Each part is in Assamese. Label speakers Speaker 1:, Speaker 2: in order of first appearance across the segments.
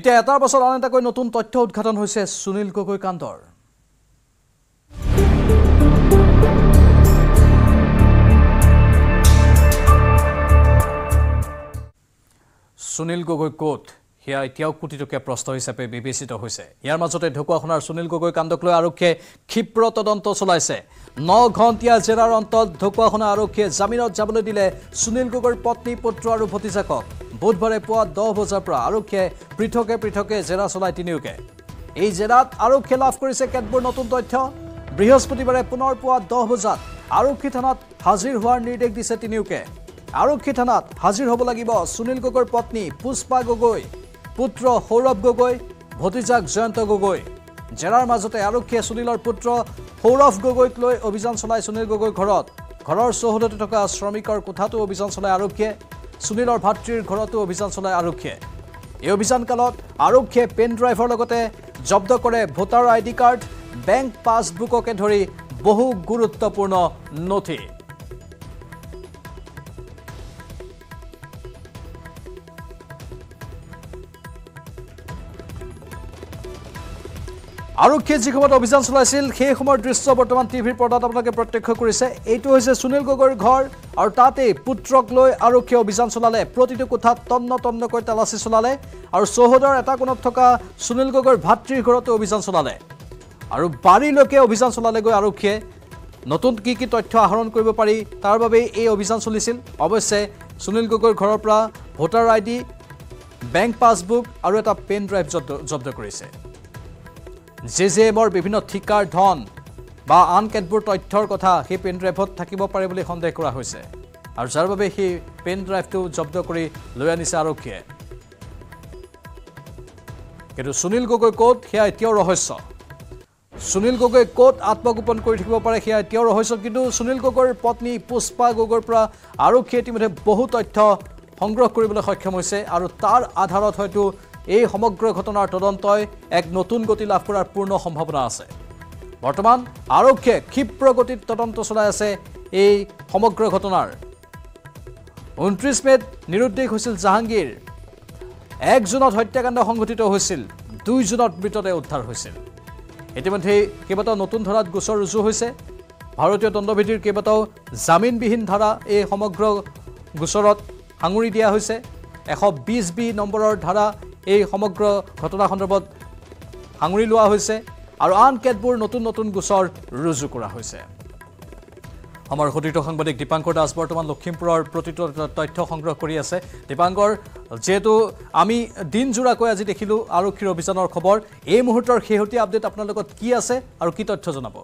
Speaker 1: এতিয়া এটাৰ পাছত আন এটাকৈ নতুন তথ্য উদ্ঘাটন হৈছে সুনীল গগৈ কাণ্ডৰ। সুনীল গগৈ ক'ত সেয়া এতিয়াও কোটিটকীয়া প্ৰশ্ন হিচাপে বিবেচিত হৈছে। ইয়াৰ মাজতে ঢকুৱাখনাৰ সুনীল গগৈ কাণ্ডক লৈ আৰক্ষীয়ে ক্ষীপ্ৰ তদন্ত চলাইছে। 9 ঘণ্টীয়া জেৰাৰ অন্তত ঢকুৱাখনা আৰক্ষীয়ে জামিনত যাবলৈ দিলে সুনীল গগৈৰ পত্নী, পুত্ৰ আৰু ভতিজাকক। বুধবাৰে পুৱা 10 বজাৰ পৰা আৰক্ষীয়ে পৃথকে জেৰা চলাই তিনিওকে। এই জেৰাত আৰক্ষীয়ে লাভ কৰিছে কেতবোৰ নতুন তথ্য। বৃহস্পতিবাৰে পুনৰ পুৱা 10 বজাত আৰক্ষী থানাত হাজিৰ হোৱাৰ নিৰ্দেশ দিছে তিনিওকে। আৰক্ষী থানাত হাজিৰ হ'ব লাগিব সুনীল গগৈৰ পত্নী পুষ্পা গগৈ, পুত্ৰ সৌৰভ গগৈ, ভতিজাক জয়ন্ত গগৈ। জেৰাৰ মাজতে আৰক্ষীয়ে সুনীলৰ পুত্ৰ সৌৰভ গগৈক লৈ অভিযান চলাই সুনীল গগৈৰ ঘৰৰ চৌহদতে থকা শ্ৰমিকৰ কোঠাতো অভিযান চলাই আৰক্ষীয়ে। সুনীলৰ ভাতৃৰ ঘৰতো অভিযান চলাই আৰক্ষীয়ে। এই অভিযান কালত আৰক্ষীয়ে পেন ড্ৰাইভৰ লগতে জব্দ কৰে ভোটাৰ ID কাৰ্ড, বেংক পাছবুককে ধৰি বহু গুৰুত্বপূৰ্ণ নথি। আৰক্ষীয়ে যি সময়ত অভিযান চলাইছিল সেই সময়ৰ দৃশ্য বৰ্তমান টিভিৰ পৰ্দাত আপোনালোকে প্ৰত্যক্ষ কৰিছে। এইটো হৈছে সুনীল গগৈৰ ঘৰ আৰু তাতেই পুত্ৰক লৈ আৰক্ষীয়ে অভিযান চলালে। প্ৰতিটো কোঠাত তন্নকৈ তালাচী চলালে আৰু চৌহদৰ এটা কোণত থকা সুনীল গগৈৰ ভাতৃৰ ঘৰতো অভিযান চলালে আৰু বাৰীলৈকে অভিযান চলালেগৈ আৰক্ষীয়ে। নতুন কি তথ্য আহৰণ কৰিব পাৰি তাৰ বাবে এই অভিযান চলিছিল। অৱশ্যে সুনীল গগৈৰ ঘৰৰ পৰা ভোটাৰ ID, বেংক পাছবুক আৰু এটা পেন ড্ৰাইভ জব্দ কৰিছে। JJMৰ বিভিন্ন ঠিকাৰ ধন বা আন কেতবোৰ তথ্যৰ কথা সেই পেন ড্ৰাইভত থাকিব পাৰে বুলি সন্দেহ কৰা হৈছে আৰু যাৰ বাবে সেই পেন ড্ৰাইভটো জব্দ কৰি লৈ আনিছে আৰক্ষীয়ে। কিন্তু সুনীল গগৈ ক'ত সেয়া এতিয়াও ৰহস্য। সুনীল গগৈ ক'ত আত্মগোপন কৰি থাকিব পাৰে সেয়া এতিয়াও ৰহস্য। কিন্তু সুনীল গগৈৰ পত্নী পুষ্পা গগৈৰ পৰা আৰক্ষীয়ে ইতিমধ্যে বহু তথ্য সংগ্ৰহ কৰিবলৈ সক্ষম হৈছে আৰু তাৰ আধাৰত হয়তো এই সমগ্ৰ ঘটনাৰ তদন্তই এক নতুন গতি লাভ কৰাৰ পূৰ্ণ সম্ভাৱনা আছে। বৰ্তমান আৰক্ষীয়ে ক্ষীপ্ৰ গতিত তদন্ত চলাই আছে এই সমগ্ৰ ঘটনাৰ। 29 মেত নিৰুদ্দেশ হৈছিল জাহাংগীৰ। 1 জুনত হত্যাকাণ্ড সংঘটিত হৈছিল, 2 জুনত মৃতদেহ উদ্ধাৰ হৈছিল। ইতিমধ্যে কেইবাটাও নতুন ধাৰাত গোচৰ ৰুজু হৈছে। ভাৰতীয় দণ্ডবিধিৰ কেইবাটাও জামিনবিহীন ধাৰা এই সমগ্ৰ গোচৰত সাঙুৰি দিয়া হৈছে। 120B নম্বৰৰ ধাৰা এই সমগ্ৰ ঘটনা সন্দৰ্ভত সাঙুৰি লোৱা হৈছে আৰু আন কেতবোৰ নতুন গোচৰ ৰুজু কৰা হৈছে। আমাৰ সতীৰ্থ সাংবাদিক দীপাংকৰ দাস বৰ্তমান লখিমপুৰৰ প্ৰতিটো তথ্য সংগ্ৰহ কৰি আছে। দীপাংকৰ, যেহেতু আমি দিনজোৰাকৈ আজি দেখিলোঁ আৰক্ষীৰ অভিযানৰ খবৰ, এই মুহূৰ্তৰ শেহতীয়া আপডেট আপোনাৰ লগত কি আছে আৰু কি তথ্য জনাব?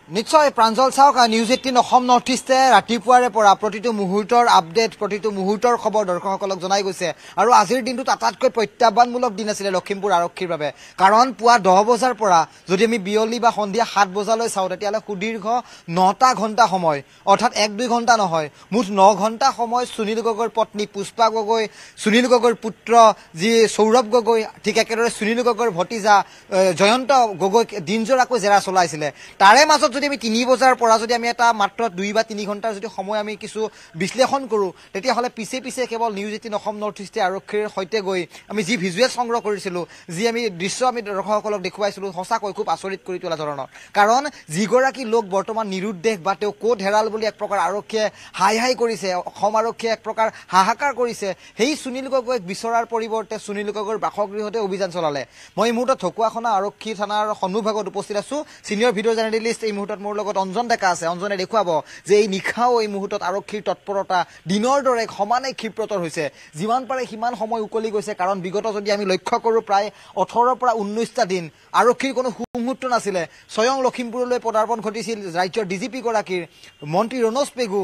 Speaker 2: নিশ্চয় প্ৰাঞ্জল চাওক, নিউজ 18 অসম নৰ্থ ইষ্টে ৰাতিপুৱাৰে পৰা প্ৰতিটো মুহূৰ্তৰ আপডেট, প্ৰতিটো মুহূৰ্তৰ খবৰ দৰ্শকসকলক জনাই গৈছে। আৰু আজিৰ দিনটোত আটাইতকৈ প্ৰত্যাহ্বানমূলক দিন আছিলে লখিমপুৰ আৰক্ষীৰ বাবে। কাৰণ পুৱা 10 বজাৰ পৰা যদি আমি বিয়লি বা সন্ধিয়া 7 বজালৈ চাওঁ তেতিয়াহ'লে সুদীৰ্ঘ 9টা ঘণ্টা সময়, অৰ্থাৎ 1-2 ঘণ্টা নহয়, মুঠ 9 ঘণ্টা সময় সুনীল গগৈৰ পত্নী পুষ্পা গগৈ, সুনীল গগৈৰ পুত্ৰ যি সৌৰভ গগৈ, ঠিক একেদৰে সুনীল গগৈৰ ভতিজা জয়ন্ত গগৈক দিনজোৰাকৈ জেৰা চলাইছিলে। তাৰে মাজত যদি আমি 3 বজাৰ পৰা যদি আমি এটা মাত্ৰ 2 বা 3 ঘণ্টাৰ যদি সময় আমি কিছু বিশ্লেষণ কৰোঁ তেতিয়াহ'লে পিছে কেৱল নিউজ 18 অসম নৰ্থ ইষ্টে আৰক্ষীৰ সৈতে গৈ আমি যি ভিজুৱেল সংগ্ৰহ কৰিছিলোঁ, যি আমি দৃশ্য আমি দৰ্শকসকলক দেখুৱাইছিলোঁ, সঁচাকৈ খুব আচৰিত কৰি তোলা ধৰণৰ। কাৰণ যিগৰাকী লোক বৰ্তমান নিৰুদ্দেশ বা তেওঁ ক'ত হেৰাল বুলি এক প্ৰকাৰ আৰক্ষীয়ে হাই কৰিছে, অসম আৰক্ষীয়ে এক প্ৰকাৰ হাহাকাৰ কৰিছে, সেই সুনীল গগৈক বিচৰাৰ পৰিৱৰ্তে সুনীল গগৈৰ বাসগৃহতে অভিযান চলালে। মই এই মুহূৰ্তত ঢকুৱাখনা আৰক্ষী থানাৰ সন্মুখভাগত উপস্থিত আছোঁ। ছিনিয়ৰ ভিডিঅ' জাৰ্নেলিষ্ট এই মুহূৰ্তত মোৰ লগত অঞ্জন ডেকা আছে। অঞ্জনে দেখুৱাব যে এই নিশাও এই মুহূৰ্তত আৰক্ষীৰ তৎপৰতা দিনৰ দৰে সমানেই ক্ষীপ্ৰতৰ হৈছে। যিমান পাৰে সিমান সময় উকলি গৈছে। কাৰণ বিগত যদি আমি লক্ষ্য কৰোঁ প্ৰায় 18 পৰা 19টা দিন আৰক্ষীৰ কোনো সুমুহূৰ্ত নাছিলে। স্বয়ং লখিমপুৰলৈ পদাৰ্পণ ঘটিছিল ৰাজ্যৰ DGP গৰাকীৰ, মন্ত্ৰী ৰণোজ পেগু,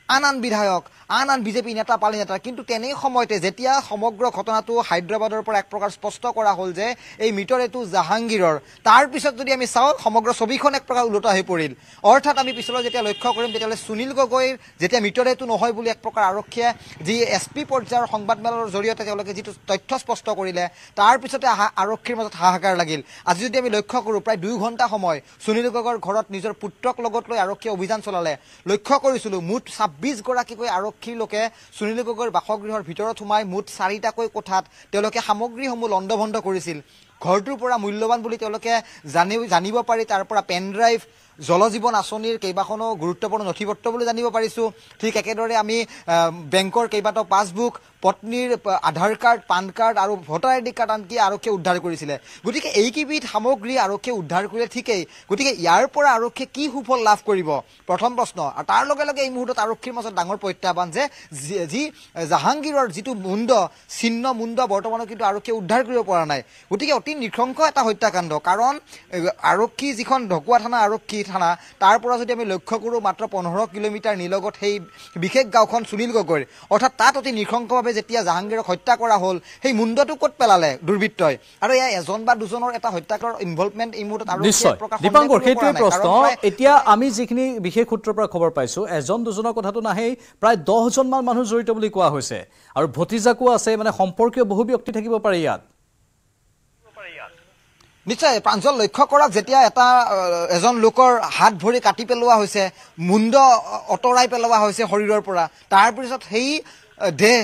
Speaker 2: আন বিধায়ক, আন বিজেপি নেতা পালি নেতা। কিন্তু তেনে সময়তে যেতিয়া সমগ্ৰ ঘটনাটো হায়দৰাবাদৰ পৰা এক প্ৰকাৰ স্পষ্ট কৰা হ'ল যে এই মৃতদেহটো জাহাংগীৰৰ, তাৰ পিছত যদি আমি চাওঁ সমগ্ৰ ছবিখন এক প্ৰকাৰ ওলোটা হৈ পৰিল। অৰ্থাৎ আমি পিছলৈ যেতিয়া লক্ষ্য কৰিম তেতিয়াহ'লে সুনীল গগৈৰ যেতিয়া মৃতদেহটো নহয় বুলি এক প্ৰকাৰ আৰক্ষীয়ে যি SP পৰ্যায়ৰ সংবাদমেলৰ জৰিয়তে তেওঁলোকে যিটো তথ্য স্পষ্ট কৰিলে, তাৰ পিছতে আৰক্ষীৰ মাজত হাহাকাৰ লাগিল। আজি যদি আমি লক্ষ্য কৰোঁ প্ৰায় 2 ঘণ্টা সময় সুনীল গগৈৰ ঘৰত নিজৰ পুত্ৰক লগত লৈ আৰক্ষীয়ে অভিযান চলালে। লক্ষ্য কৰিছিলোঁ মুঠ 26 গৰাকীকৈ আৰক্ষীৰ লোকে সুনীল গগৈৰ বাসগৃহৰ ভিতৰত সোমাই মুঠ 4টাকৈ কোঠাত তেওঁলোকে সামগ্ৰীসমূহ লণ্ডভণ্ড কৰিছিল ঘৰটোৰ পৰা মূল্যৱান বুলি তেওঁলোকে জানিব পাৰি তাৰ পৰা পেন ড্ৰাইভ জলজীৱন আঁচনিৰ কেইবাখনো গুৰুত্বপূৰ্ণ নথিপত্ৰ বুলি জানিব পাৰিছোঁ ঠিক একেদৰে আমি বেংকৰ কেইবাটাও পাছবুক পত্নীৰ আধাৰ কাৰ্ড পান কাৰ্ড আৰু ভোটাৰ আইডি কাৰ্ড আনকি আৰক্ষীয়ে উদ্ধাৰ কৰিছিলে গতিকে এইকেইবিধ সামগ্ৰী আৰক্ষীয়ে উদ্ধাৰ কৰিলে ঠিকেই গতিকে ইয়াৰ পৰা আৰক্ষীয়ে কি সুফল লাভ কৰিব প্ৰথম প্ৰশ্ন আৰু তাৰ লগে লগে এই মুহূৰ্তত আৰক্ষীৰ মাজত ডাঙৰ প্ৰত্যাহ্বান যে যি জাহাংগীৰৰ যিটো মুণ্ড বৰ্তমানত কিন্তু আৰক্ষীয়ে উদ্ধাৰ কৰিব পৰা নাই গতিকে অতি নৃশংস এটা হত্যাকাণ্ড কাৰণ আৰক্ষী যিখন ঢকুৱা থানা আৰক্ষী থানা তাৰ পৰা যদি আমি লক্ষ্য কৰোঁ মাত্ৰ 15 কিলোমিটাৰ নিলগত সেই বিশেষ গাঁওখন সুনীল গগৈৰ অৰ্থাৎ তাত অতি নৃশংসভাৱে যেতিয়া জাহাংগীৰক হত্যা কৰা হ'ল সেই মুণ্ডটো ক'ত পেলালে দুৰ্বৃত্তই আৰু এয়া এজন বা দুজনৰ এটা হত্যাকাৰৰ ইনভলভমেণ্ট এই মুহূৰ্তত
Speaker 1: নিশ্চয় দীপাংকৰ সেইটোৱে প্ৰশ্ন এতিয়া আমি যিখিনি বিশেষ সূত্ৰৰ পৰা খবৰ পাইছোঁ এজন দুজনৰ কথাটো নাহেই প্ৰায় 10জন মান মানুহ জড়িত বুলি কোৱা হৈছে আৰু ভতিজাকো আছে মানে সম্পৰ্কীয় বহু ব্যক্তি থাকিব পাৰে ইয়াত
Speaker 2: নিশ্চয় প্ৰাঞ্জল লক্ষ্য কৰক যেতিয়া এজন লোকৰ হাত ভৰি কাটি পেলোৱা হৈছে মুণ্ড অতৰাই পেলোৱা হৈছে শৰীৰৰ পৰা তাৰপিছত সেই দেহ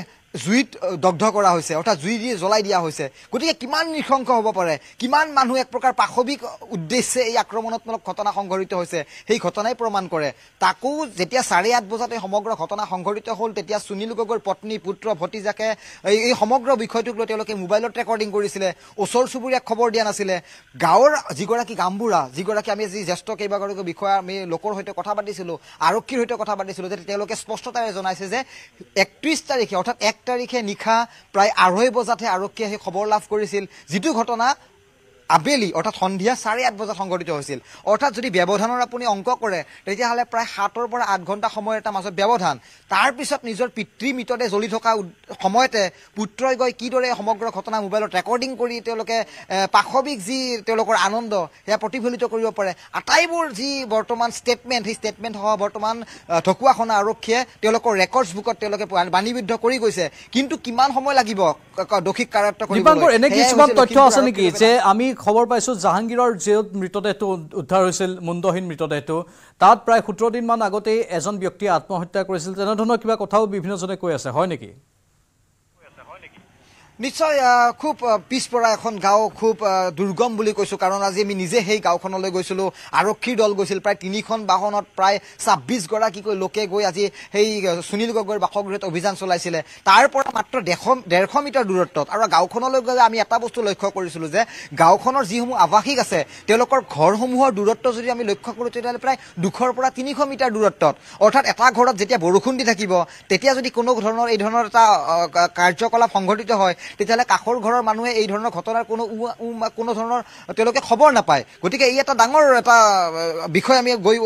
Speaker 2: জুইত দগ্ধ কৰা হৈছে অৰ্থাৎ জুই দি জ্বলাই দিয়া হৈছে গতিকে কিমান নৃশংস হ'ব পাৰে কিমান মানুহ এক প্ৰকাৰ পাশবিক উদ্দেশ্যে এই আক্ৰমণাত্মক ঘটনা সংঘটিত হৈছে সেই ঘটনাই প্ৰমাণ কৰে তাকো যেতিয়া 8:30 বজাত এই সমগ্ৰ ঘটনা সংঘটিত হ'ল তেতিয়া সুনীল গগৈৰ পত্নী পুত্ৰ ভতিজাকে এই সমগ্ৰ বিষয়টোক লৈ তেওঁলোকে মোবাইলত ৰেকৰ্ডিং কৰিছিলে ওচৰ চুবুৰীয়াক খবৰ দিয়া নাছিলে গাঁৱৰ যিগৰাকী গাম্বুৰা যিগৰাকী আমি যি জ্যেষ্ঠ কেইবাগৰাকী বিষয়া আমি লোকৰ সৈতে কথা পাতিছিলোঁ আৰক্ষীৰ সৈতে কথা পাতিছিলোঁ যে তেওঁলোকে স্পষ্টতাৰে জনাইছে যে 31 তাৰিখে অৰ্থাৎ 1 তাৰিখে নিশা প্ৰায় 2:30 বজাতহে আৰক্ষীয়ে সেই খবৰ লাভ কৰিছিল যিটো ঘটনা আবেলি অৰ্থাৎ সন্ধিয়া 8:30 বজাত সংঘটিত হৈছিল অৰ্থাৎ যদি ব্যৱধানৰ আপুনি অংক কৰে তেতিয়াহ'লে প্ৰায় 7 পৰা 8 ঘণ্টা সময় এটা মাজত ব্যৱধান তাৰপিছত নিজৰ পিতৃ মৃতদেহ জ্বলি থকা সময়তে পুত্ৰই গৈ কিদৰে সমগ্ৰ ঘটনা মোবাইলত ৰেকৰ্ডিং কৰি তেওঁলোকে পাশবিক যি তেওঁলোকৰ আনন্দ সেয়া প্ৰতিফলিত কৰিব পাৰে আটাইবোৰ যি বৰ্তমান ষ্টেটমেণ্ট সেই ষ্টেটমেণ্টসহ বৰ্তমান ঢকুৱাখনা আৰক্ষীয়ে তেওঁলোকৰ ৰেকৰ্ডছ বুকত তেওঁলোকে বাণীবদ্ধ কৰি গৈছে কিন্তু কিমান সময় লাগিব দোষীক কাৰায়ত্ব কৰিবলৈ
Speaker 1: এনে কিছুমান তথ্য আছে নেকি যে আমি খবৰ পাইছোঁ জাহাংগীৰৰ যে মৃতদেহটো উদ্ধাৰ হৈছিল মুণ্ডহীন মৃতদেহটো তাত প্ৰায় 17 দিন মান আগতেই এজন ব্যক্তিয়ে আত্মহত্যা কৰিছিল তেনেধৰণৰ কিবা কথাও বিভিন্নজনে কৈ আছে হয় নেকি
Speaker 2: নিশ্চয় খুব পিছপৰা এখন গাঁও খুব দুৰ্গম বুলি কৈছোঁ কাৰণ আজি আমি নিজে সেই গাঁওখনলৈ গৈছিলোঁ আৰক্ষীৰ দল গৈছিল প্ৰায় 3খন বাহনত প্ৰায় 26 গৰাকীকৈ লোকে গৈ আজি সেই সুনীল গগৈৰ বাসগৃহত অভিযান চলাইছিলে তাৰ পৰা মাত্ৰ 150 মিটাৰ দূৰত্বত আৰু গাঁওখনলৈ গ'লে আমি এটা বস্তু লক্ষ্য কৰিছিলোঁ যে গাঁওখনৰ যিসমূহ আৱাসিক আছে তেওঁলোকৰ ঘৰসমূহৰ দূৰত্ব যদি আমি লক্ষ্য কৰোঁ তেতিয়াহ'লে প্ৰায় 200 পৰা 300 মিটাৰ দূৰত্বত অৰ্থাৎ এটা ঘৰত যেতিয়া বৰষুণ দি থাকিব তেতিয়া যদি কোনো ধৰণৰ এই ধৰণৰ এটা কাৰ্যকলাপ সংঘটিত হয় তেতিয়াহ'লে কাষৰ ঘৰৰ মানুহে এই ধৰণৰ ঘটনাৰ কোনো ধৰণৰ তেওঁলোকে খবৰ নাপায় গতিকে এই এটা ডাঙৰ এটা বিষয়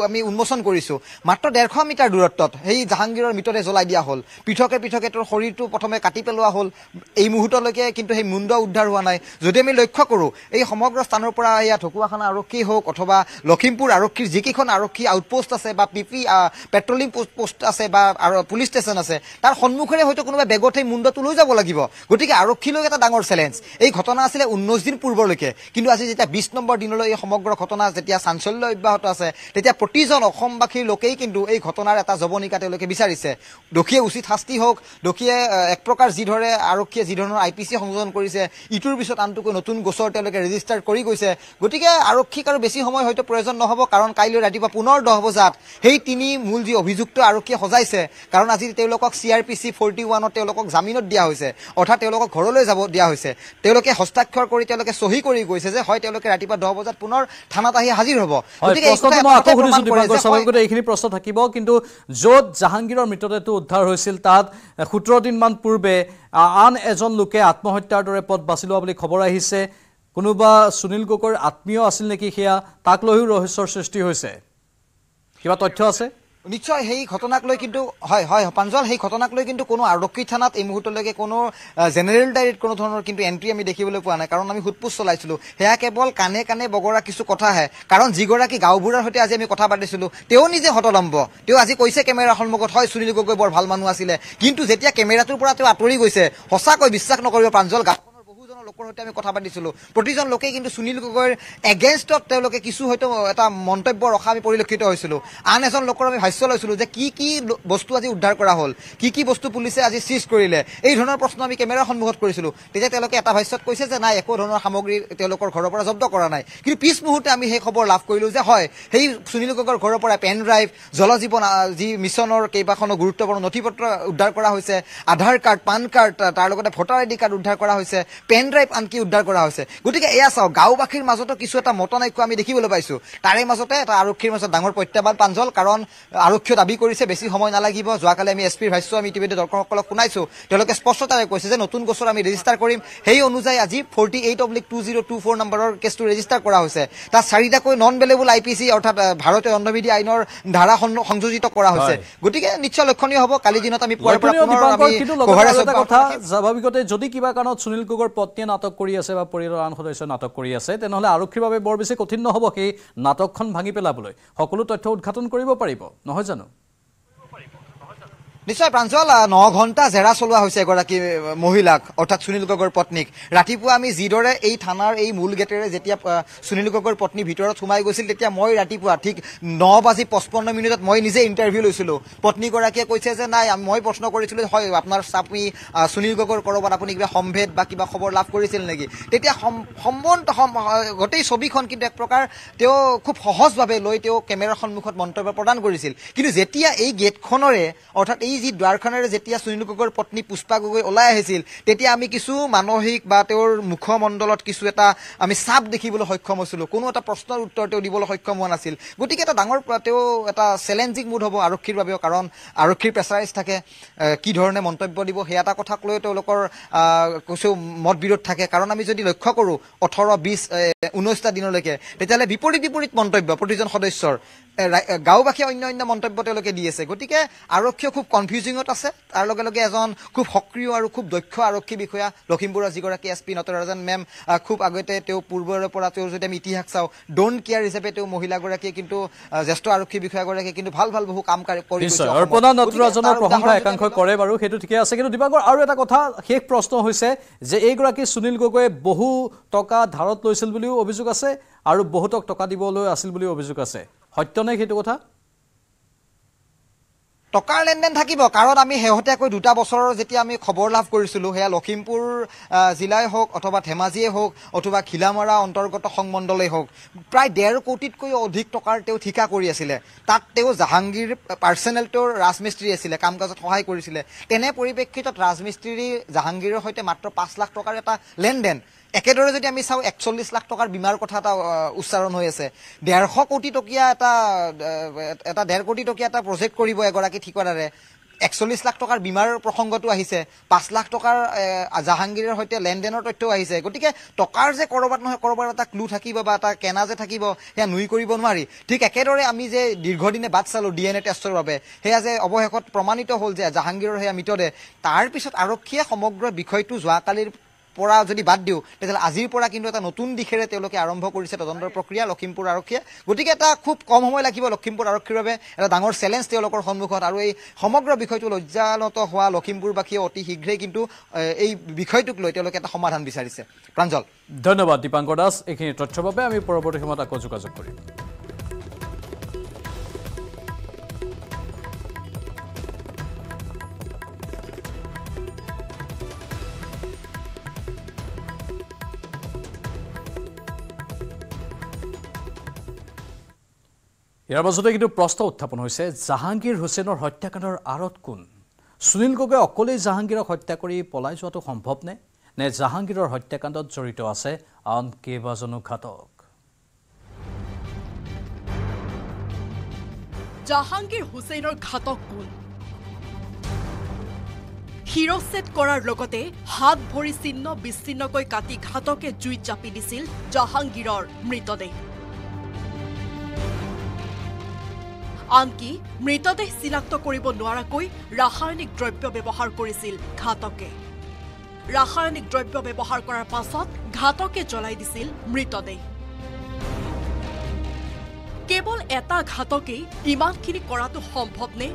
Speaker 2: আমি উন্মোচন কৰিছোঁ মাত্ৰ 150 মিটাৰ দূৰত্বত সেই জাহাংগীৰৰ মৃতদেহ জ্বলাই দিয়া হ'ল পৃথকে তেওঁৰ শৰীৰটো প্ৰথমে কাটি পেলোৱা হ'ল এই মুহূৰ্তলৈকে কিন্তু সেই মুণ্ড উদ্ধাৰ হোৱা নাই যদি আমি লক্ষ্য কৰোঁ এই সমগ্ৰ স্থানৰ পৰা এয়া ঢকুৱাখানা আৰক্ষী হওক অথবা লখিমপুৰ আৰক্ষীৰ যিকেইখন আৰক্ষী আউটপোষ্ট আছে বা পেট্ৰলিং পোষ্ট আছে বা পুলিচ ষ্টেচন আছে তাৰ সন্মুখেৰে হয়তো কোনোবা বেগত সেই মুণ্ডটো লৈ যাব লাগিব গতিকে আৰক্ষীলৈ এটা ডাঙৰ চেলেঞ্জ এই ঘটনা আছিলে 19 দিন পূৰ্বলৈকে কিন্তু আজি যেতিয়া 20 নম্বৰ দিনলৈ এই সমগ্ৰ ঘটনা যেতিয়া চাঞ্চল্য অব্যাহত আছে তেতিয়া প্ৰতিজন অসমবাসীৰ লোকেই কিন্তু এই ঘটনাৰ এটা জৱনিকা তেওঁলোকে বিচাৰিছে দোষীয়ে উচিত শাস্তি হওক দোষীয়ে এক প্ৰকাৰ যিদৰে আৰক্ষীয়ে যি ধৰণৰ IPC সংযোজন কৰিছে ইটোৰ পিছত আনটোকৈ নতুন গোচৰ তেওঁলোকে ৰেজিষ্টাৰ কৰি গৈছে গতিকে আৰক্ষীক আৰু বেছি সময় হয়তো প্ৰয়োজন নহ'ব কাৰণ কাইলৈ ৰাতিপুৱা পুনৰ 10 বজাত সেই তিনি মূল যি অভিযুক্ত আৰক্ষীয়ে সজাইছে কাৰণ আজি তেওঁলোকক CRPC 41ত তেওঁলোকক জামিনত দিয়া হৈছে অৰ্থাৎ তেওঁলোকক ঘৰলৈ যাব দিয়া হৈছে তেওঁলোকে হস্তাক্ষৰ কৰি তেওঁলোকে সহি কৰি গৈছে যে হয় তেওঁলোকে ৰাতিপুৱা 10 বজাত পুনৰ থানাত আহি হাজিৰ হ'ব
Speaker 1: গতিকে এইখিনি প্ৰশ্ন থাকিব কিন্তু য'ত জাহাংগীৰৰ মৃতদেহটো উদ্ধাৰ হৈছিল তাত 17 দিন মান পূৰ্বে আন এজন লোকে আত্মহত্যাৰ দৰে পথ বাছি লোৱা বুলি খবৰ আহিছে কোনোবা সুনীল গগৈৰ আত্মীয় আছিল নেকি সেয়া তাক লৈও ৰহস্যৰ সৃষ্টি হৈছে কিবা তথ্য আছে
Speaker 2: নিশ্চয় সেই ঘটনাক লৈ কিন্তু হয় পাঞ্জল সেই ঘটনাক লৈ কিন্তু কোনো আৰক্ষী থানাত এই মুহূৰ্তলৈকে কোনো জেনেৰেল ডায়েৰীত কোনো ধৰণৰ কিন্তু এন্ট্ৰি আমি দেখিবলৈ পোৱা নাই কাৰণ আমি সোধপোছ চলাইছিলোঁ সেয়া কেৱল কাণে কাণে বগৰা কিছু কথাহে কাৰণ যিগৰাকী গাঁওবুঢ়াৰ সৈতে আজি আমি কথা পাতিছিলোঁ তেওঁ নিজে হতলম্ব তেওঁ আজি কৈছে কেমেৰাৰ সন্মুখত হয় সুনীল গগৈ বৰ ভাল মানুহ আছিলে কিন্তু যেতিয়া কেমেৰাটোৰ পৰা তেওঁ আঁতৰি গৈছে সঁচাকৈ বিশ্বাস নকৰিব প্ৰাঞ্জল লোকৰ সৈতে আমি কথা পাতিছিলোঁ প্ৰতিজন লোকেই কিন্তু সুনীল গগৈৰ এগেইনষ্টত তেওঁলোকে কিছু হয়তো এটা মন্তব্য ৰখা আমি পৰিলক্ষিত হৈছিলোঁ আন এজন লোকৰ আমি ভাষ্য লৈছিলোঁ যে কি বস্তু আজি উদ্ধাৰ কৰা হ'ল কি বস্তু পুলিচে আজি চিজ কৰিলে এই ধৰণৰ প্ৰশ্ন আমি কেমেৰাৰ সন্মুখত কৰিছিলোঁ তেতিয়া তেওঁলোকে এটা ভাষ্যত কৈছে যে নাই একো ধৰণৰ সামগ্ৰী তেওঁলোকৰ ঘৰৰ পৰা জব্দ কৰা নাই কিন্তু পিছ মুহূৰ্তে আমি সেই খবৰ লাভ কৰিলোঁ যে হয় সেই সুনীল গগৈৰ ঘৰৰ পৰা পেন ড্ৰাইভ জলজীৱন যি মিছনৰ কেইবাখনো গুৰুত্বপূৰ্ণ নথিপত্ৰ উদ্ধাৰ কৰা হৈছে আধাৰ কাৰ্ড পান কাৰ্ড তাৰ লগতে ভোটাৰ আইডি কাৰ্ড উদ্ধাৰ কৰা হৈছে পেন ড্ৰাইভ আনকি উদ্ধাৰ কৰা হৈছে গতিকে এয়া চাওক গাঁওবাসীৰ মাজতো কিছু এটা মতনৈক্য আমি দেখিবলৈ পাইছোঁ তাৰে মাজতে এটা আৰক্ষীৰ মাজত ডাঙৰ প্ৰত্যাহ্বান প্ৰাঞ্জল কাৰণ আৰক্ষীয়ে দাবী কৰিছে বেছি সময় নালাগিব যোৱাকালি আমি এছ পিৰ ভাষ্য আমি ইতিমধ্যে দৰ্শকসকলক শুনাইছোঁ তেওঁলোকে স্পষ্টতাৰে কৈছে যে নতুন গোচৰ আমি ৰেজিষ্টাৰ কৰিম সেই অনুযায়ী আজি 48/2024 নম্বৰৰ কেছটো ৰেজিষ্টাৰ কৰা হৈছে তাত 4টাকৈ নন বেলেবল IPC অৰ্থাৎ ভাৰতীয় দণ্ডবিধি আইনৰ ধাৰা সংযোজিত কৰা হৈছে গতিকে নিশ্চয় লক্ষণীয় হ'ব কালি দিনত আমি পুৱাৰ পৰা
Speaker 1: কথা স্বাভাৱিকতে যদি কিবা কাৰণত সুনীল গগৈৰ পত্নীয়ে নাটক কৰি আছে বা পৰিয়ালৰ আন সদস্যই নাটক কৰি আছে তেনেহ'লে আৰক্ষীৰ বাবে বৰ বেছি কঠিন নহ'ব সেই নাটকখন ভাঙি পেলাবলৈ সকলো তথ্য উদ্ঘাটন কৰিব পাৰিব নহয় জানো
Speaker 2: নিশ্চয় প্ৰাঞ্জল 9 ঘণ্টা জেৰা চলোৱা হৈছে এগৰাকী মহিলাক অৰ্থাৎ সুনীল গগৈৰ পত্নীক ৰাতিপুৱা আমি যিদৰে এই থানাৰ এই মূল গেটেৰে যেতিয়া সুনীল গগৈৰ পত্নী ভিতৰত সোমাই গৈছিল তেতিয়া মই ৰাতিপুৱা ঠিক 9:55 মই নিজে ইণ্টাৰভিউ লৈছিলোঁ পত্নীগৰাকীয়ে কৈছে যে নাই মই প্ৰশ্ন কৰিছিলোঁ হয় আপোনাৰ স্বামী সুনীল গগৈৰ ক'ৰবাত আপুনি কিবা সম্ভেদ বা কিবা খবৰ লাভ কৰিছিল নেকি তেতিয়া গোটেই ছবিখন কিন্তু এক প্ৰকাৰ তেওঁ খুব সহজভাৱে লৈ তেওঁ কেমেৰাৰ সন্মুখত মন্তব্য প্ৰদান কৰিছিল কিন্তু যেতিয়া এই গেটখনৰে অৰ্থাৎ এই যি দুৱাৰখনেৰে যেতিয়া সুনীল গগৈৰ পত্নী পুষ্পা গগৈ ওলাই আহিছিল তেতিয়া আমি কিছু মানসিক বা তেওঁৰ মুখমণ্ডলত কিছু এটা আমি চাপ দেখিবলৈ সক্ষম হৈছিলোঁ কোনো এটা প্ৰশ্নৰ উত্তৰ তেওঁ দিবলৈ সক্ষম হোৱা নাছিল গতিকে এটা ডাঙৰ তেওঁ এটা চেলেঞ্জিং মুড হ'ব আৰক্ষীৰ বাবেও কাৰণ আৰক্ষীৰ প্ৰেছাৰাইজ থাকে কি ধৰণে মন্তব্য দিব সেই এটা কথাক লৈ তেওঁলোকৰ কিছু মত বিৰোধ থাকে কাৰণ আমি যদি লক্ষ্য কৰোঁ 18, 20, 19টা দিনলৈকে তেতিয়াহ'লে বিপৰীত মন্তব্য প্ৰতিজন সদস্যৰ গাঁওবাসীয়ে অন্য মন্তব্য তেওঁলোকে দি আছে গতিকে আৰক্ষীয়ে খুব কনফিউজিঙত আছে তাৰ লগে লগে এজন খুব সক্ৰিয় আৰু খুব দক্ষ আৰক্ষী বিষয়া লখিমপুৰৰ যিগৰাকী SP নটৰাজন মেম খুব আগতে তেওঁ পূৰ্বৰে পৰা তেওঁ যদি আমি ইতিহাস চাওঁ ডোন্ট কেয়াৰ হিচাপে তেওঁ মহিলাগৰাকীয়ে কিন্তু জ্যেষ্ঠ আৰক্ষী বিষয়াগৰাকীয়ে কিন্তু ভাল বহু কাম কৰি গৈছে
Speaker 1: অৰ্পণা নটৰাজনৰ প্ৰশংসা একাংশ কৰে বাৰু সেইটো ঠিকে আছে কিন্তু দিবাকৰ আৰু এটা কথা শেষ প্ৰশ্ন হৈছে যে এইগৰাকী সুনীল গগৈয়ে বহু টকা ধাৰত লৈছিল বুলিও অভিযোগ আছে আৰু বহুতক টকা দিবলৈ আছিল বুলিও অভিযোগ আছে সত্য নে সেইটো কথা
Speaker 2: টকাৰ লেনদেন থাকিব কাৰণ আমি শেহতীয়াকৈ 2টা বছৰৰ যেতিয়া আমি খবৰ লাভ কৰিছিলোঁ সেয়া লখিমপুৰ জিলাই হওক অথবা ধেমাজিয়ে হওক অথবা খিলামৰা অন্তৰ্গত সংমণ্ডলেই হওক প্ৰায় 1.5 কোটিতকৈও অধিক টকাৰ তেওঁ ঠিকা কৰি আছিলে তাত তেওঁ জাহাংগীৰ পাৰ্চনেল তেওঁৰ ৰাজমিস্ত্ৰী আছিলে কাম কাজত সহায় কৰিছিলে তেনে পৰিপ্ৰেক্ষিতত ৰাজমিস্ত্ৰী জাহাংগীৰৰ সৈতে মাত্ৰ 5 লাখ টকাৰ এটা লেনদেন একেদৰে যদি আমি চাওঁ 41 লাখ টকাৰ বীমাৰ কথা এটা উচ্চাৰণ হৈ আছে 1.5 কোটি টকীয়া এটা 1.5 কোটি টকীয়া এটা প্ৰজেক্ট কৰিব এগৰাকী ঠিকাদাৰে 41 লাখ টকাৰ বীমাৰ প্ৰসংগটো আহিছে 5 লাখ টকাৰ জাহাংগীৰৰ সৈতে লেনদেনৰ তথ্যও আহিছে গতিকে টকাৰ যে কৰবাত নহয় কৰবাত এটা ক্লু থাকিব বা এটা কেনা যে থাকিব সেয়া নুই কৰিব নোৱাৰি ঠিক একেদৰে আমি যে দীৰ্ঘদিনে বাট চালোঁ DNA টেষ্টৰ বাবে সেয়া যে অৱশেষত প্ৰমাণিত হ'ল যে জাহাংগীৰৰ সেয়া মৃতদেহ তাৰ পিছত আৰক্ষীয়ে সমগ্ৰ বিষয়টো যোৱাকালিৰ পৰা যদি বাদ দিওঁ তেতিয়াহ'লে আজিৰ পৰা কিন্তু এটা নতুন দিশেৰে তেওঁলোকে আৰম্ভ কৰিছে তদন্তৰ প্ৰক্ৰিয়া লখিমপুৰ আৰক্ষীয়ে গতিকে এটা খুব কম সময় লাগিব লখিমপুৰ আৰক্ষীৰ বাবে এটা ডাঙৰ চেলেঞ্জ তেওঁলোকৰ সন্মুখত আৰু এই সমগ্ৰ বিষয়টো লজ্জানত হোৱা লখিমপুৰবাসীয়ে অতি শীঘ্ৰেই কিন্তু এই বিষয়টোক লৈ তেওঁলোকে এটা সমাধান বিচাৰিছে প্ৰাঞ্জল
Speaker 1: ধন্যবাদ দীপাংকৰ দাস এইখিনি তথ্যৰ বাবে আমি পৰৱৰ্তী সময়ত আকৌ যোগাযোগ কৰিম ইয়াৰ মাজতে কিন্তু প্ৰশ্ন উত্থাপন হৈছে জাহাংগীৰ হুছেইনৰ হত্যাকাণ্ডৰ আঁৰত কোন সুনীল গগৈ অকলেই জাহাংগীৰক হত্যা কৰি পলাই যোৱাটো সম্ভৱ নে জাহাংগীৰৰ হত্যাকাণ্ডত জড়িত আছে আন কেইবাজনো ঘাতক
Speaker 3: জাহাংগীৰ হুছেইনৰ ঘাতক কোন শিৰচ্ছেদ কৰাৰ লগতে হাত ভৰি ছিন্ন বিচ্ছিন্নকৈ কাটি ঘাতকে জুইত জাপি দিছিল জাহাংগীৰৰ মৃতদেহ আনকি মৃতদেহ চিনাক্ত কৰিব নোৱাৰাকৈ ৰাসায়নিক দ্ৰব্য ব্যৱহাৰ কৰিছিল ঘাতকে ৰাসায়নিক দ্ৰব্য ব্যৱহাৰ কৰাৰ পাছত ঘাতকে জ্বলাই দিছিল মৃতদেহ কেৱল এটা ঘাতকেই ইমানখিনি কৰাটো সম্ভৱ নে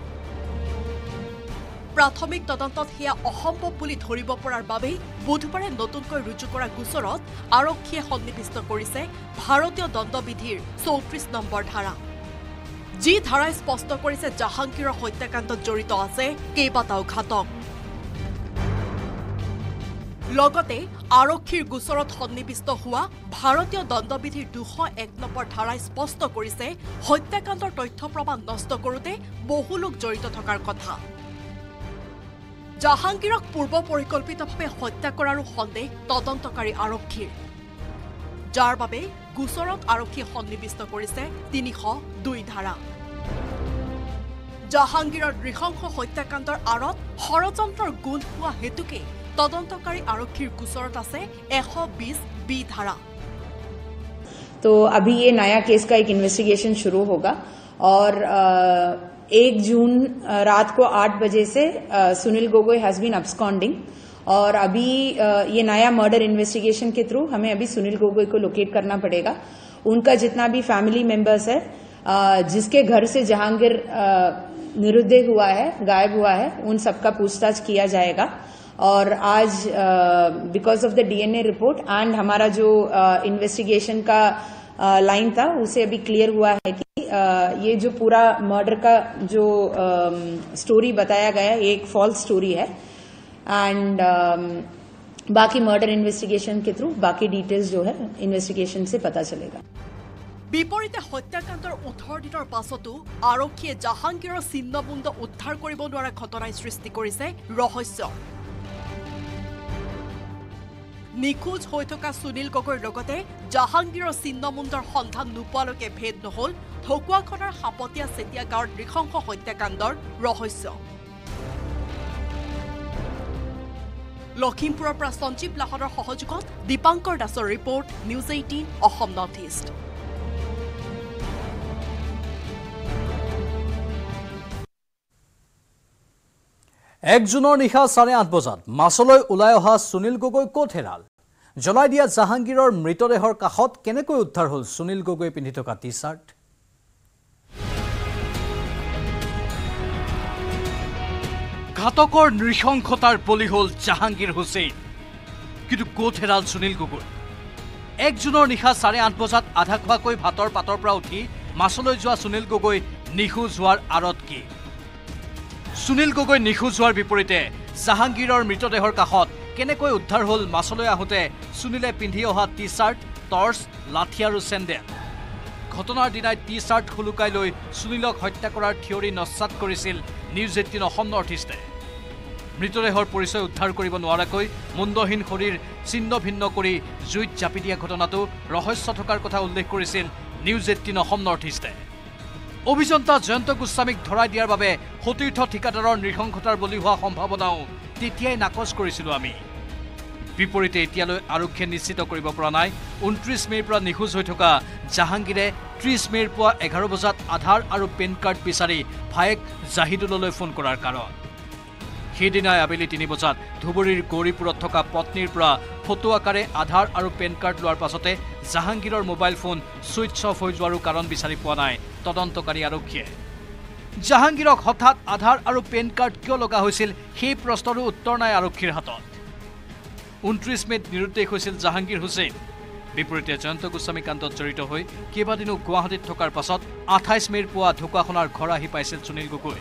Speaker 3: প্ৰাথমিক তদন্তত সেয়া অসম্ভৱ বুলি ধৰিব পৰাৰ বাবেই বুধবাৰে নতুনকৈ ৰুজু কৰা গোচৰত আৰক্ষীয়ে সন্নিৱিষ্ট কৰিছে ভাৰতীয় দণ্ডবিধিৰ ৩৪ নম্বৰ ধাৰা যি ধাৰাই স্পষ্ট কৰিছে জাহাংগীৰৰ হত্যাকাণ্ডত জড়িত আছে কেইবাটাও ঘাতক লগতে আৰক্ষীৰ গোচৰত সন্নিৱিষ্ট হোৱা ভাৰতীয় দণ্ডবিধিৰ ২০১ নম্বৰ ধাৰাই স্পষ্ট কৰিছে হত্যাকাণ্ডৰ তথ্য প্ৰমাণ নষ্ট কৰোঁতে বহু লোক জড়িত থকাৰ কথা জাহাংগীৰক পূৰ্ব পৰিকল্পিতভাৱে হত্যা কৰাৰো সন্দেহ তদন্তকাৰী আৰক্ষীৰ যাৰ বাবে গোচৰত আৰক্ষীয়ে সন্নিৱিষ্ট কৰিছে ৩০২ ধাৰা জাহাংগীৰৰ নৃশংস হত্যাকাণ্ডৰ আঁৰত ষড়যন্ত্ৰৰ গোন্ধ পোৱা হেতুকে তদন্তকাৰী আৰক্ষীৰ গোচৰত আছে ১২০ বি ধাৰা
Speaker 4: तो अभी ये नया केस का एक इन्वेस्टिगेशन शुरू होगा और 1 जून रात को 8 बजे से Sunil Gogoi has been absconding और अभी ये नया मर्डर इन्वेस्टिगेशन के थ्रू हमें अभी सुनील गोगोई को लोकेट करना पड़ेगा उनका जितना भी फैमिली मेंबर्स है जिसके घर से जहांगीर निरुद्देश हुआ है गायब हुआ है उन सबका पूछताछ किया जाएगा और आज because of the DNA report and हमारा जो इन्वेस्टिगेशन का लाइन था उसे अभी क्लियर हुआ है कि ये जो पूरा मर्डर का जो स्टोरी बताया गया है एक फॉल्स स्टोरी है एंड बाकी मर्डर इन्वेस्टिगेशन के थ्रू बाकी डिटेल्स जो है इन्वेस्टिगेशन से पता चलेगा
Speaker 3: বিপৰীতে হত্যাকাণ্ডৰ ১৮ দিনৰ পাছতো আৰক্ষীয়ে জাহাংগীৰৰ চিহ্নবুন্দ উদ্ধাৰ কৰিব নোৱাৰা ঘটনাই সৃষ্টি কৰিছে ৰহস্য নিখোজ হৈ থকা সুনীল গগৈৰ লগতে জাহাংগীৰৰ চিহ্নবুন্দৰ সন্ধান নোপোৱালৈকে ভেদ নহল ঢকুৱাখনৰ সাপতীয়া চেতিয়া গাঁৱৰ নৃশংস হত্যাকাণ্ডৰ ৰহস্য লখিমপুৰৰ পৰা সঞ্জীৱ লাহনৰ সহযোগত দীপাংকৰ দাসৰ report news 18 Assam north east
Speaker 1: ১ জুনৰ নিশা ৮:৩০ বজাত মাছলৈ ওলাই অহা সুনীল গগৈ ক'ত হেৰাল জ্বলাই দিয়া জাহাংগীৰৰ মৃতদেহৰ কাষত কেনেকৈ উদ্ধাৰ হ'ল সুনীল গগৈ পিন্ধি থকা টি-চাৰ্ট ঘাতকৰ নৃশংসতাৰ বলি হ'ল জাহাংগীৰ হুছেইন কিন্তু ক'ত হেৰাল সুনীল গগৈ ১ জুনৰ নিশা ৮:৩০ বজাত আধা খোৱাকৈ ভাতৰ পাতৰ পৰা উঠি মাছলৈ যোৱা সুনীল গগৈ নিখোজ হোৱাৰ আঁৰত কি সুনীল গগৈ নিখোজ হোৱাৰ বিপৰীতে জাহাংগীৰৰ মৃতদেহৰ কাষত কেনেকৈ উদ্ধাৰ হ'ল মাছলৈ আহোঁতে সুনীলে পিন্ধি অহা টি-চাৰ্ট টৰ্চ লাঠি আৰু চেণ্ডেল ঘটনাৰ দিনাই টি-চাৰ্ট খুলুকাই লৈ সুনীলক হত্যা কৰাৰ থিয়ৰী নস্যাৎ কৰিছিল নিউজ 18 অসম নৰ্থ ইষ্টে মৃতদেহৰ পৰিচয় উদ্ধাৰ কৰিব নোৱাৰাকৈ মুণ্ডহীন শৰীৰ ছিন্ন ভিন্ন কৰি জুইত জাপি দিয়া ঘটনাটো ৰহস্য থকাৰ কথা উল্লেখ কৰিছিল নিউজ 18 অসম নৰ্থ ইষ্টে অভিযন্তা জয়ন্ত গোস্বামীক ধৰাই দিয়াৰ বাবে সতীৰ্থ ঠিকাদাৰৰ নৃশংসতাৰ বলি হোৱা সম্ভাৱনাও তেতিয়াই নাকচ কৰিছিলোঁ আমি বিপৰীতে এতিয়ালৈ আৰক্ষীয়ে নিশ্চিত কৰিব পৰা নাই ২৯ মে'ৰ পৰা নিখোজ হৈ থকা জাহাংগীৰে ৩০ মে'ৰ পুৱা ১১ বজাত আধাৰ আৰু পেন কাৰ্ড বিচাৰি ভায়েক জাহিদুললৈ ফোন কৰাৰ কাৰণ সেইদিনাই আবেলি ৩ বজাত ধুবুৰীৰ গৌৰীপুৰত থকা পত্নীৰ পৰা ফটো আকাৰে আধাৰ আৰু পেন কাৰ্ড লোৱাৰ পাছতে জাহাংগীৰৰ মোবাইল ফোন ছুইচ অফ হৈ যোৱাৰো কাৰণ বিচাৰি পোৱা নাই তদন্তকাৰী আৰক্ষীয়ে জাহাংগীৰক হঠাৎ আধাৰ আৰু পেন কাৰ্ড কিয় লগা হৈছিল সেই প্ৰশ্নৰো উত্তৰ নাই আৰক্ষীৰ হাতত ২৯ মে'ত নিৰুদ্দেশ হৈছিল জাহাংগীৰ হুছেইন বিপৰীতে জয়ন্ত গোস্বামী কাণ্ডত জড়িত হৈ কেইবাদিনো গুৱাহাটীত থকাৰ পাছত ২৮ মে'ৰ পুৱা ঢকুৱাখনাৰ ঘৰ আহি পাইছিল সুনীল গগৈ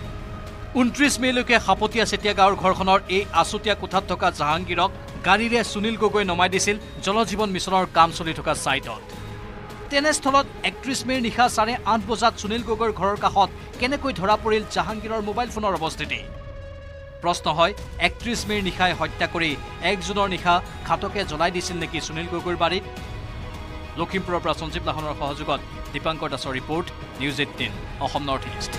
Speaker 1: ২৯ মে'লৈকে সাপতীয়া চেতিয়া গাঁৱৰ ঘৰখনৰ এই আছুতীয়া কোঠাত থকা জাহাংগীৰক গাড়ীৰে সুনীল গগৈ নমাই দিছিল জলজীৱন মিছনৰ কাম চলি থকা ছাইটত তেনেস্থলত ৩১ মে'ৰ নিশা ৮:৩০ বজাত সুনীল গগৈৰ ঘৰৰ কাষত কেনেকৈ ধৰা পৰিল জাহাংগীৰৰ মোবাইল ফোনৰ অৱস্থিতি প্ৰশ্ন হয় ৩১ মে'ৰ নিশাই হত্যা কৰি ১ জুনৰ নিশা ঘাতকে জ্বলাই দিছিল নেকি সুনীল গগৈৰ বাৰীত লখিমপুৰৰ পৰা সঞ্জীৱ লাহনৰ সহযোগত দীপাংকৰ দাসৰ report news 18 Assam north east